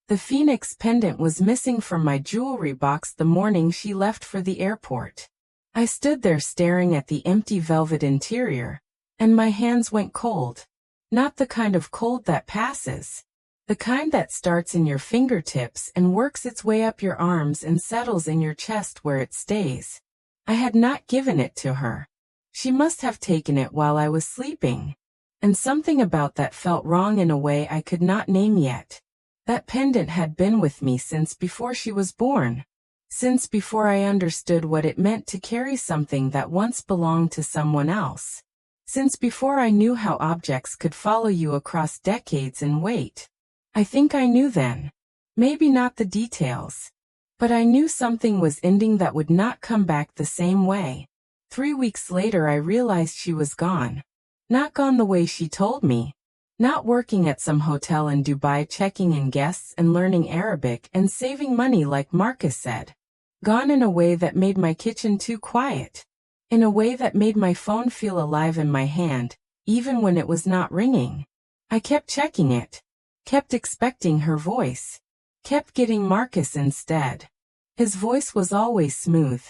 The Phoenix pendant was missing from my jewelry box the morning she left for the airport. I stood there staring at the empty velvet interior, and my hands went cold. Not the kind of cold that passes. The kind that starts in your fingertips and works its way up your arms and settles in your chest where it stays. I had not given it to her. She must have taken it while I was sleeping. And something about that felt wrong in a way I could not name yet. That pendant had been with me since before she was born. Since before I understood what it meant to carry something that once belonged to someone else. Since before I knew how objects could follow you across decades and wait. I think I knew then. Maybe not the details. But I knew something was ending that would not come back the same way. 3 weeks later I realized she was gone. Not gone the way she told me. Not working at some hotel in Dubai checking in guests and learning Arabic and saving money like Marcus said. Gone in a way that made my kitchen too quiet. In a way that made my phone feel alive in my hand, even when it was not ringing. I kept checking it. Kept expecting her voice. Kept getting Marcus instead. His voice was always smooth.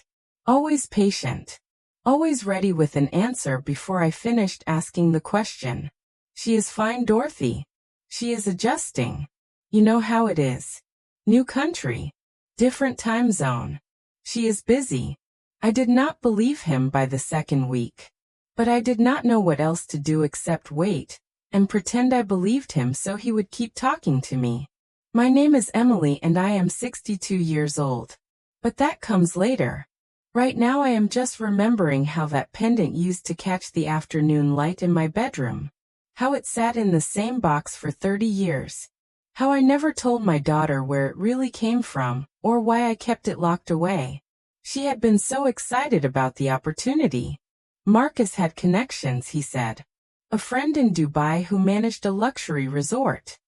Always patient. Always ready with an answer before I finished asking the question. She is fine, Dorothy. She is adjusting. You know how it is. New country. Different time zone. She is busy. I did not believe him by the second week. But I did not know what else to do except wait, and pretend I believed him so he would keep talking to me. My name is Emily and I am 62 years old. But that comes later. Right now I am just remembering how that pendant used to catch the afternoon light in my bedroom. How it sat in the same box for 30 years. How I never told my daughter where it really came from, or why I kept it locked away. She had been so excited about the opportunity. Marcus had connections, he said. A friend in Dubai who managed a luxury resort.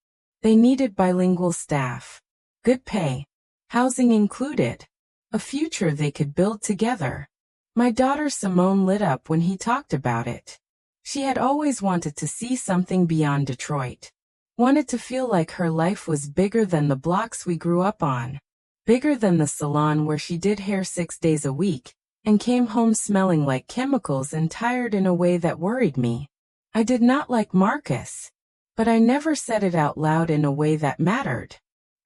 They needed bilingual staff. Good pay. Housing included. A future they could build together. My daughter Simone lit up when he talked about it. She had always wanted to see something beyond Detroit. Wanted to feel like her life was bigger than the blocks we grew up on. Bigger than the salon where she did hair 6 days a week, and came home smelling like chemicals and tired in a way that worried me. I did not like Marcus. But I never said it out loud in a way that mattered.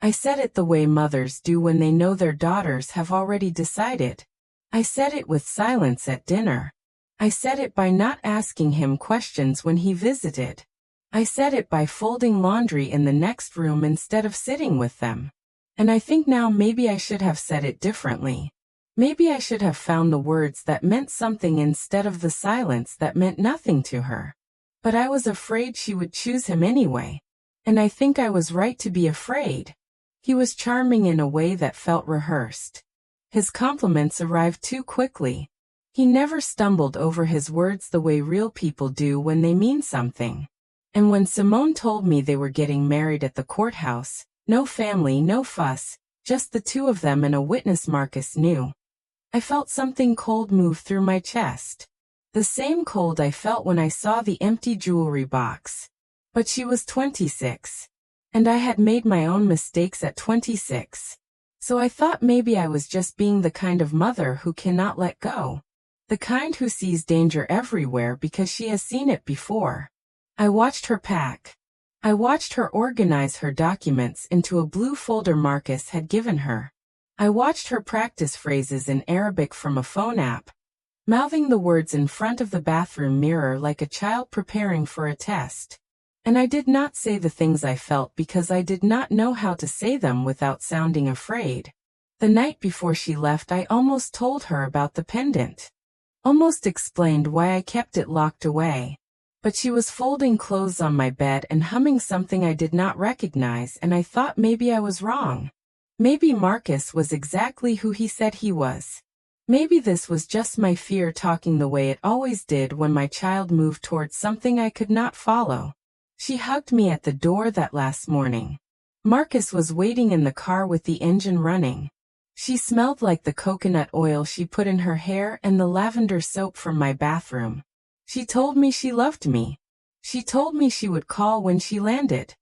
I said it the way mothers do when they know their daughters have already decided. I said it with silence at dinner. I said it by not asking him questions when he visited. I said it by folding laundry in the next room instead of sitting with them. And I think now maybe I should have said it differently. Maybe I should have found the words that meant something instead of the silence that meant nothing to her. But I was afraid she would choose him anyway. And I think I was right to be afraid. He was charming in a way that felt rehearsed. His compliments arrived too quickly. He never stumbled over his words the way real people do when they mean something. And when Simone told me they were getting married at the courthouse, no family, no fuss, just the two of them and a witness Marcus knew, I felt something cold move through my chest. The same cold I felt when I saw the empty jewelry box. But she was 26. And I had made my own mistakes at 26. So I thought maybe I was just being the kind of mother who cannot let go. The kind who sees danger everywhere because she has seen it before. I watched her pack. I watched her organize her documents into a blue folder Marcus had given her. I watched her practice phrases in Arabic from a phone app, mouthing the words in front of the bathroom mirror like a child preparing for a test. And I did not say the things I felt because I did not know how to say them without sounding afraid. The night before she left I almost told her about the pendant. Almost explained why I kept it locked away. But she was folding clothes on my bed and humming something I did not recognize, and I thought maybe I was wrong. Maybe Marcus was exactly who he said he was. Maybe this was just my fear talking the way it always did when my child moved towards something I could not follow. She hugged me at the door that last morning. Marcus was waiting in the car with the engine running. She smelled like the coconut oil she put in her hair and the lavender soap from my bathroom. She told me she loved me. She told me she would call when she landed.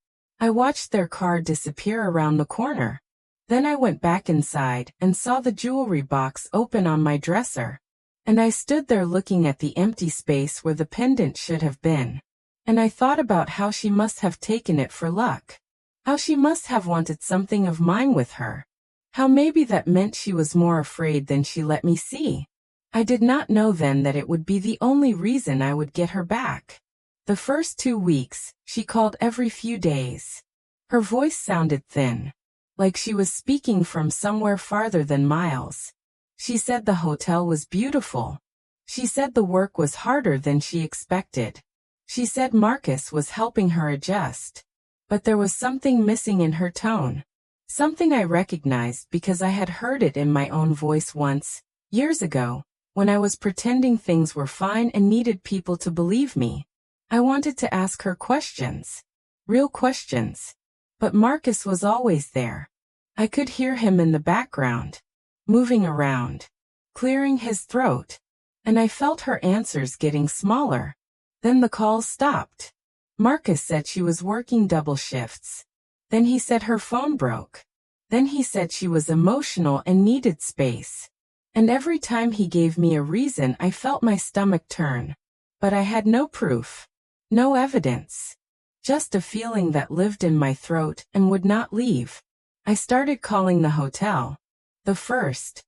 I watched their car disappear around the corner. Then I went back inside and saw the jewelry box open on my dresser. And I stood there looking at the empty space where the pendant should have been. And I thought about how she must have taken it for luck. How she must have wanted something of mine with her. How maybe that meant she was more afraid than she let me see. I did not know then that it would be the only reason I would get her back. The first 2 weeks, she called every few days. Her voice sounded thin, like she was speaking from somewhere farther than miles. She said the hotel was beautiful. She said the work was harder than she expected. She said Marcus was helping her adjust. But there was something missing in her tone. Something I recognized because I had heard it in my own voice once, years ago, when I was pretending things were fine and needed people to believe me. I wanted to ask her questions. Real questions. But Marcus was always there. I could hear him in the background, moving around, clearing his throat. And I felt her answers getting smaller. Then the calls stopped. Marcus said she was working double shifts. Then he said her phone broke. Then he said she was emotional and needed space. And every time he gave me a reason, I felt my stomach turn. But I had no proof. No evidence. Just a feeling that lived in my throat and would not leave. I started calling the hotel. The first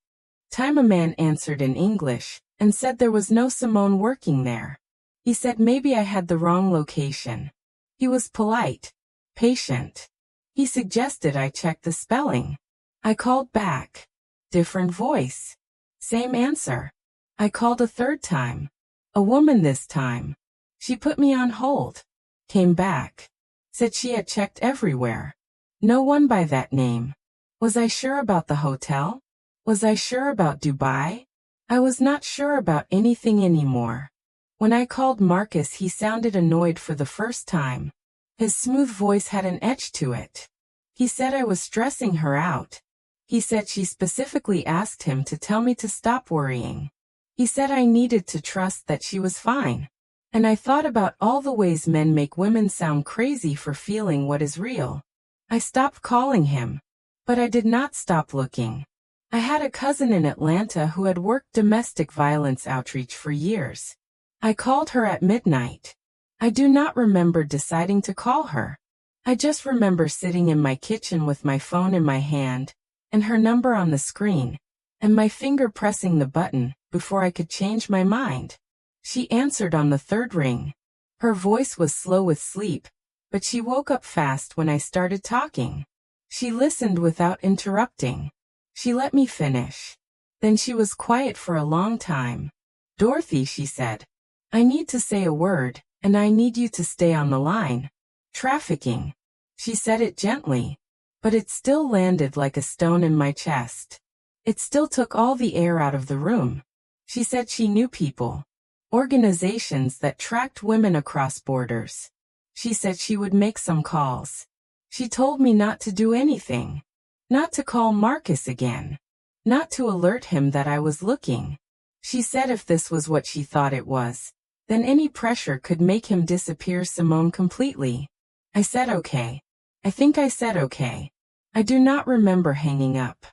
time a man answered in English and said there was no Simone working there. He said maybe I had the wrong location. He was polite, patient. He suggested I check the spelling. I called back. Different voice. Same answer. I called a third time. A woman this time. She put me on hold. Came back. Said she had checked everywhere. No one by that name. Was I sure about the hotel? Was I sure about Dubai? I was not sure about anything anymore. When I called Marcus, he sounded annoyed for the first time. His smooth voice had an edge to it. He said I was stressing her out. He said she specifically asked him to tell me to stop worrying. He said I needed to trust that she was fine. And I thought about all the ways men make women sound crazy for feeling what is real. I stopped calling him. But I did not stop looking. I had a cousin in Atlanta who had worked domestic violence outreach for years. I called her at midnight. I do not remember deciding to call her. I just remember sitting in my kitchen with my phone in my hand, and her number on the screen, and my finger pressing the button before I could change my mind. She answered on the third ring. Her voice was slow with sleep, but she woke up fast when I started talking. She listened without interrupting. She let me finish. Then she was quiet for a long time. Dorothy, she said. I need to say a word, and I need you to stay on the line. Trafficking. She said it gently, but it still landed like a stone in my chest. It still took all the air out of the room. She said she knew people, organizations that tracked women across borders. She said she would make some calls. She told me not to do anything. Not to call Marcus again. Not to alert him that I was looking. She said if this was what she thought it was, then any pressure could make him disappear Simone completely. I said okay. I think I said okay. I do not remember hanging up.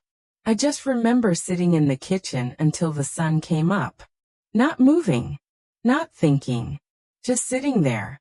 I just remember sitting in the kitchen until the sun came up. Not moving. Not thinking. Just sitting there.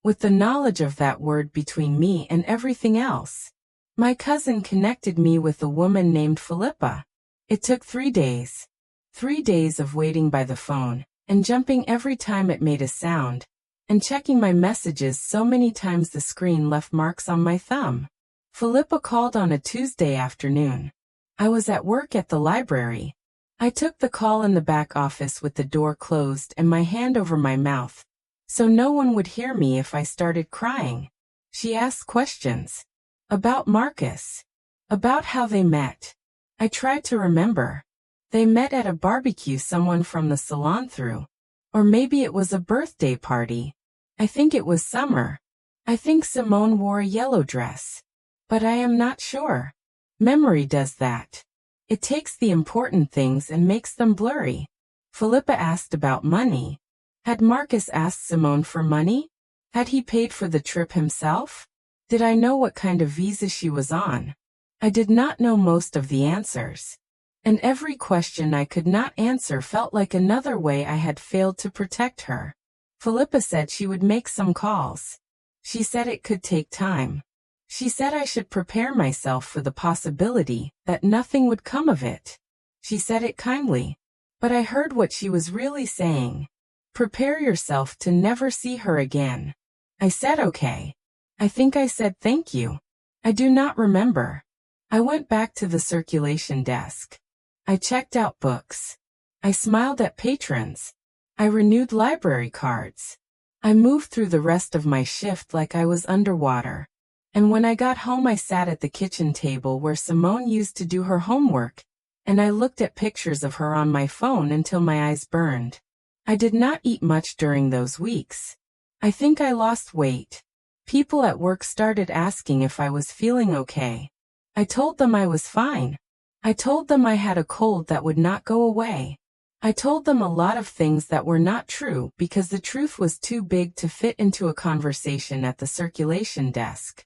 With the knowledge of that word between me and everything else. My cousin connected me with a woman named Philippa. It took 3 days. 3 days of waiting by the phone, and jumping every time it made a sound, and checking my messages so many times the screen left marks on my thumb. Philippa called on a Tuesday afternoon. I was at work at the library. I took the call in the back office with the door closed and my hand over my mouth, so no one would hear me if I started crying. She asked questions. About Marcus. About how they met. I tried to remember. They met at a barbecue someone from the salon threw. Or maybe it was a birthday party. I think it was summer. I think Simone wore a yellow dress. But I am not sure. Memory does that. It takes the important things and makes them blurry. Philippa asked about money. Had Marcus asked Simone for money? Had he paid for the trip himself? Did I know what kind of visa she was on? I did not know most of the answers. And every question I could not answer felt like another way I had failed to protect her. Philippa said she would make some calls. She said it could take time. She said I should prepare myself for the possibility that nothing would come of it. She said it kindly. But I heard what she was really saying. Prepare yourself to never see her again. I said okay. I think I said thank you. I do not remember. I went back to the circulation desk. I checked out books. I smiled at patrons. I renewed library cards. I moved through the rest of my shift like I was underwater. And when I got home I sat at the kitchen table where Simone used to do her homework, and I looked at pictures of her on my phone until my eyes burned. I did not eat much during those weeks. I think I lost weight. People at work started asking if I was feeling okay. I told them I was fine. I told them I had a cold that would not go away. I told them a lot of things that were not true because the truth was too big to fit into a conversation at the circulation desk.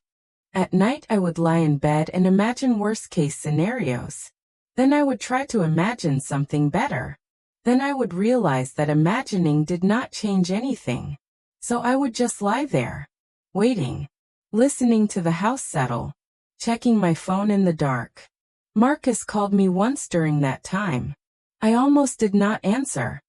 At night I would lie in bed and imagine worst-case scenarios. Then I would try to imagine something better. Then I would realize that imagining did not change anything. So I would just lie there, waiting, listening to the house settle, checking my phone in the dark. Marcus called me once during that time. I almost did not answer.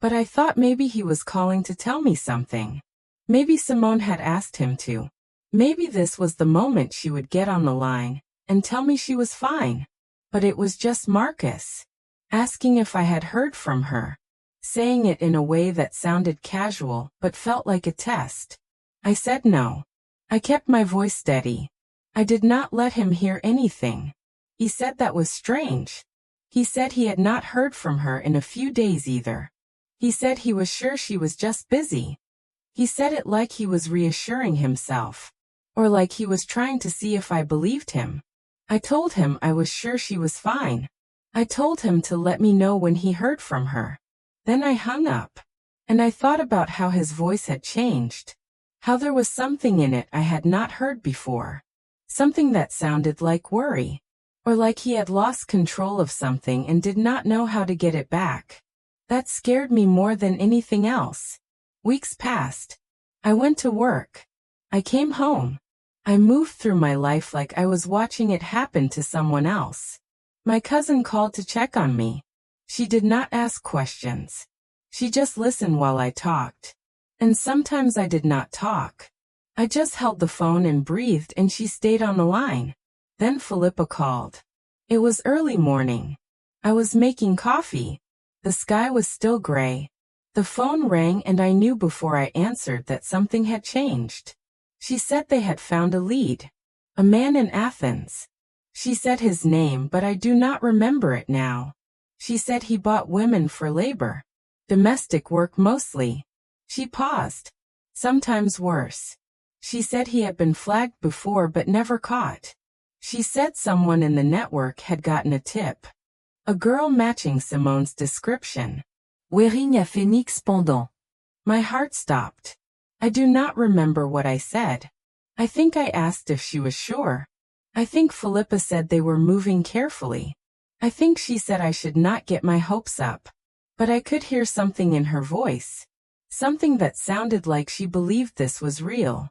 But I thought maybe he was calling to tell me something. Maybe Simone had asked him to. Maybe this was the moment she would get on the line and tell me she was fine. But it was just Marcus, asking if I had heard from her, saying it in a way that sounded casual but felt like a test. I said no. I kept my voice steady. I did not let him hear anything. He said that was strange. He said he had not heard from her in a few days either. He said he was sure she was just busy. He said it like he was reassuring himself, or like he was trying to see if I believed him. I told him I was sure she was fine. I told him to let me know when he heard from her. Then I hung up. And I thought about how his voice had changed. How there was something in it I had not heard before. Something that sounded like worry. Or like he had lost control of something and did not know how to get it back. That scared me more than anything else. Weeks passed. I went to work. I came home. I moved through my life like I was watching it happen to someone else. My cousin called to check on me. She did not ask questions. She just listened while I talked. And sometimes I did not talk. I just held the phone and breathed and she stayed on the line. Then Philippa called. It was early morning. I was making coffee. The sky was still gray. The phone rang and I knew before I answered that something had changed. She said they had found a lead. A man in Athens. She said his name, but I do not remember it now. She said he bought women for labor. Domestic work mostly. She paused. Sometimes worse. She said he had been flagged before but never caught. She said someone in the network had gotten a tip. A girl matching Simone's description. Wearing a phoenix pendant. My heart stopped. I do not remember what I said. I think I asked if she was sure. I think Philippa said they were moving carefully. I think she said I should not get my hopes up. But I could hear something in her voice. Something that sounded like she believed this was real.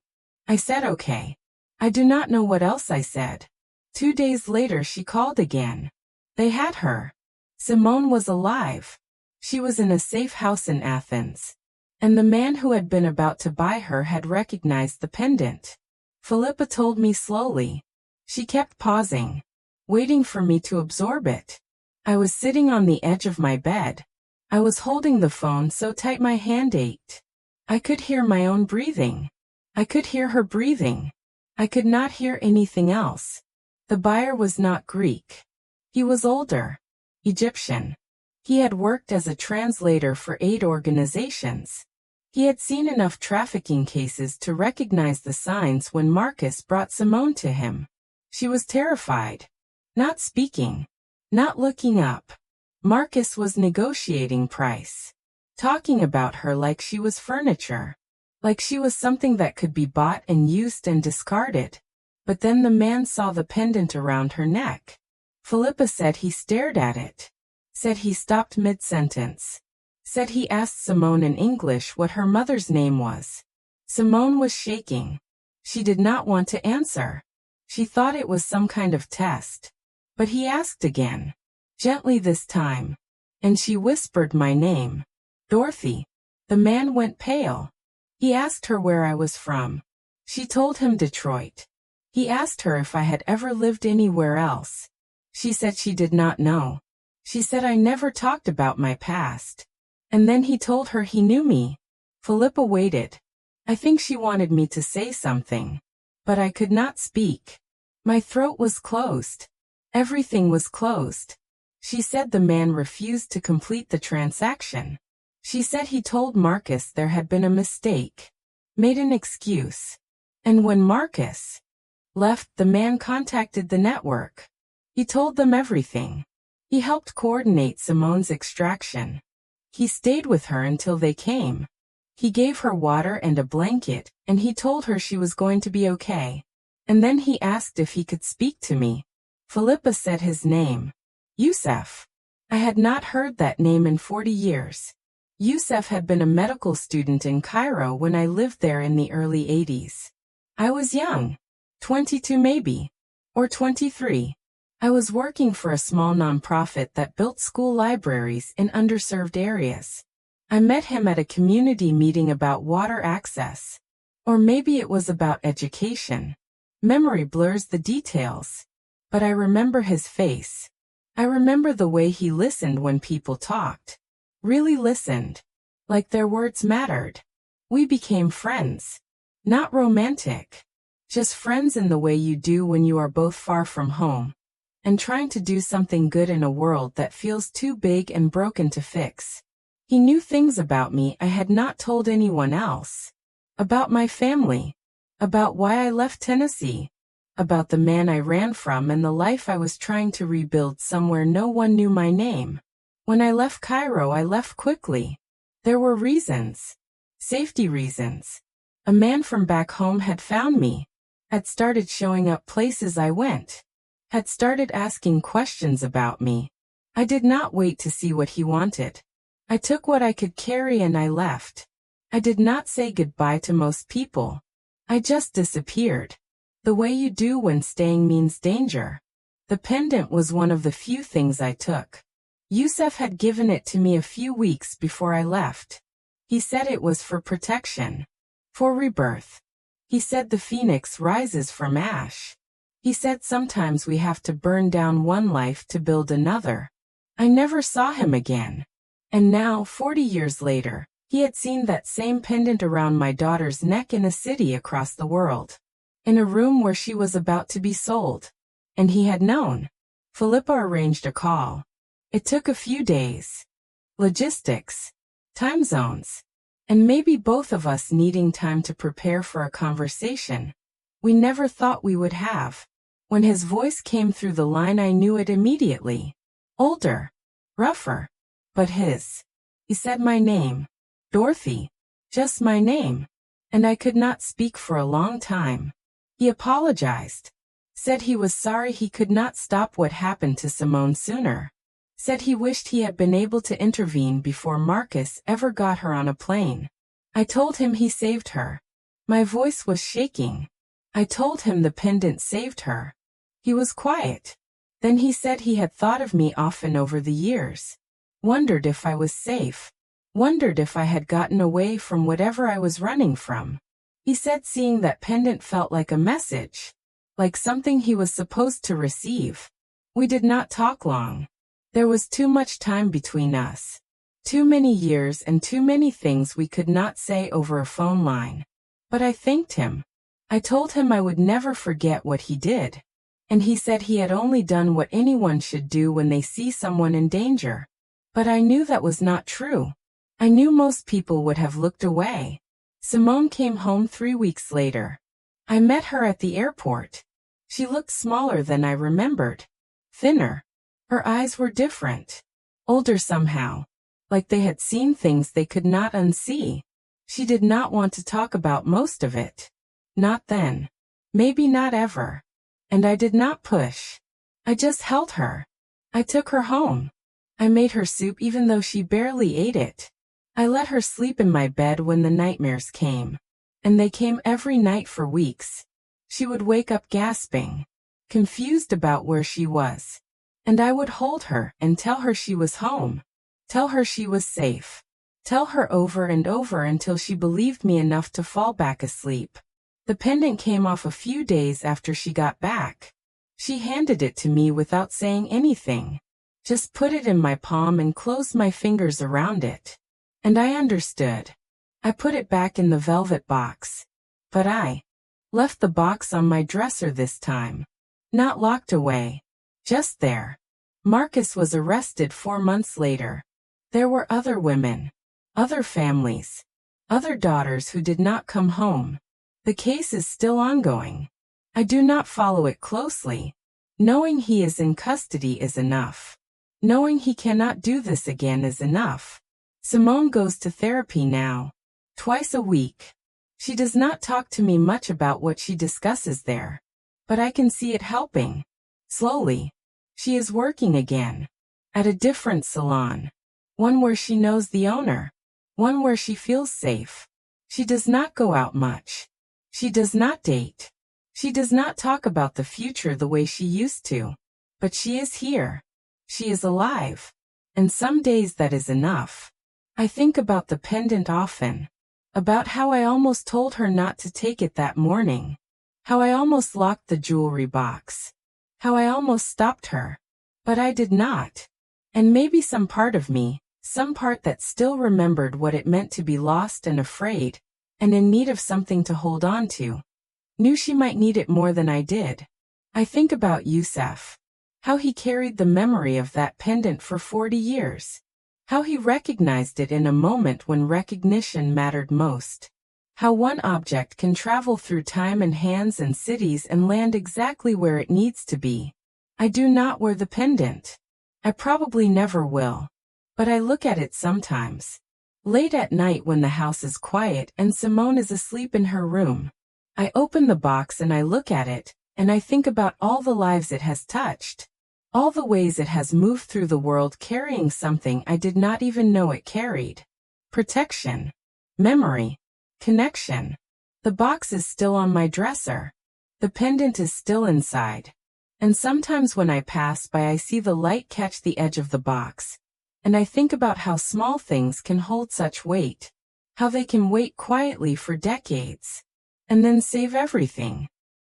I said okay. I do not know what else I said. 2 days later she called again. They had her. Simone was alive. She was in a safe house in Athens. And the man who had been about to buy her had recognized the pendant. Philippa told me slowly. She kept pausing, waiting for me to absorb it. I was sitting on the edge of my bed. I was holding the phone so tight my hand ached. I could hear my own breathing. I could hear her breathing. I could not hear anything else. The buyer was not Greek. He was older. Egyptian. He had worked as a translator for aid organizations. He had seen enough trafficking cases to recognize the signs when Marcus brought Simone to him. She was terrified. Not speaking. Not looking up. Marcus was negotiating price. Talking about her like she was furniture. Like she was something that could be bought and used and discarded. But then the man saw the pendant around her neck. Philippa said he stared at it. Said he stopped mid-sentence. Said he asked Simone in English what her mother's name was. Simone was shaking. She did not want to answer. She thought it was some kind of test. But he asked again. Gently this time. And she whispered my name. Dorothy. The man went pale. He asked her where I was from. She told him Detroit. He asked her if I had ever lived anywhere else. She said she did not know. She said I never talked about my past. And then he told her he knew me. Philippa waited. I think she wanted me to say something. But I could not speak. My throat was closed. Everything was closed. She said the man refused to complete the transaction. She said he told Marcus there had been a mistake. Made an excuse. And when Marcus left, the man contacted the network. He told them everything. He helped coordinate Simone's extraction. He stayed with her until they came. He gave her water and a blanket, and he told her she was going to be okay. And then he asked if he could speak to me. Philippa said his name. Youssef. I had not heard that name in 40 years. Youssef had been a medical student in Cairo when I lived there in the early 80s. I was young. 22 maybe. Or 23. I was working for a small nonprofit that built school libraries in underserved areas. I met him at a community meeting about water access. Or maybe it was about education. Memory blurs the details. But I remember his face. I remember the way he listened when people talked. Really listened. Like their words mattered. We became friends. Not romantic. Just friends in the way you do when you are both far from home. And trying to do something good in a world that feels too big and broken to fix. He knew things about me I had not told anyone else. About my family. About why I left Tennessee. About the man I ran from and the life I was trying to rebuild somewhere no one knew my name. When I left Cairo, I left quickly. There were reasons. Safety reasons. A man from back home had found me. Had started showing up places I went. Had started asking questions about me. I did not wait to see what he wanted. I took what I could carry and I left. I did not say goodbye to most people. I just disappeared. The way you do when staying means danger. The pendant was one of the few things I took. Youssef had given it to me a few weeks before I left. He said it was for protection. For rebirth. He said the phoenix rises from ash. He said sometimes we have to burn down one life to build another. I never saw him again. And now, 40 years later, he had seen that same pendant around my daughter's neck in a city across the world. In a room where she was about to be sold. And he had known. Philippa arranged a call. It took a few days. Logistics. Time zones. And maybe both of us needing time to prepare for a conversation we never thought we would have. When his voice came through the line, I knew it immediately. Older. Rougher. But his. He said my name. Dorothy. Just my name. And I could not speak for a long time. He apologized. Said he was sorry he could not stop what happened to Simone sooner. Said he wished he had been able to intervene before Marcus ever got her on a plane. I told him he saved her. My voice was shaking. I told him the pendant saved her. He was quiet. Then he said he had thought of me often over the years. Wondered if I was safe. Wondered if I had gotten away from whatever I was running from. He said seeing that pendant felt like a message. Like something he was supposed to receive. We did not talk long. There was too much time between us. Too many years and too many things we could not say over a phone line. But I thanked him. I told him I would never forget what he did. And he said he had only done what anyone should do when they see someone in danger. But I knew that was not true. I knew most people would have looked away. Simone came home 3 weeks later. I met her at the airport. She looked smaller than I remembered. Thinner. Her eyes were different. Older somehow. Like they had seen things they could not unsee. She did not want to talk about most of it. Not then. Maybe not ever. And I did not push. I just held her. I took her home. I made her soup even though she barely ate it. I let her sleep in my bed when the nightmares came. And they came every night for weeks. She would wake up gasping, confused about where she was. And I would hold her and tell her she was home. Tell her she was safe. Tell her over and over until she believed me enough to fall back asleep. The pendant came off a few days after she got back. She handed it to me without saying anything. Just put it in my palm and closed my fingers around it. And I understood. I put it back in the velvet box. But I left the box on my dresser this time. Not locked away. Just there. Marcus was arrested 4 months later. There were other women. Other families. Other daughters who did not come home. The case is still ongoing. I do not follow it closely. Knowing he is in custody is enough. Knowing he cannot do this again is enough. Simone goes to therapy now. Twice a week. She does not talk to me much about what she discusses there. But I can see it helping. Slowly. She is working again. At a different salon. One where she knows the owner. One where she feels safe. She does not go out much. She does not date. She does not talk about the future the way she used to. But she is here. She is alive. And some days that is enough. I think about the pendant often. About how I almost told her not to take it that morning. How I almost locked the jewelry box. How I almost stopped her. But I did not. And maybe some part of me, some part that still remembered what it meant to be lost and afraid, and in need of something to hold on to, knew she might need it more than I did. I think about Youssef. How he carried the memory of that pendant for 40 years. How he recognized it in a moment when recognition mattered most. How one object can travel through time and hands and cities and land exactly where it needs to be. I do not wear the pendant. I probably never will. But I look at it sometimes. Late at night when the house is quiet and Simone is asleep in her room. I open the box and I look at it, and I think about all the lives it has touched. All the ways it has moved through the world carrying something I did not even know it carried. Protection. Memory. Connection. The box is still on my dresser. The pendant is still inside. And sometimes when I pass by I see the light catch the edge of the box. And I think about how small things can hold such weight. How they can wait quietly for decades. And then save everything.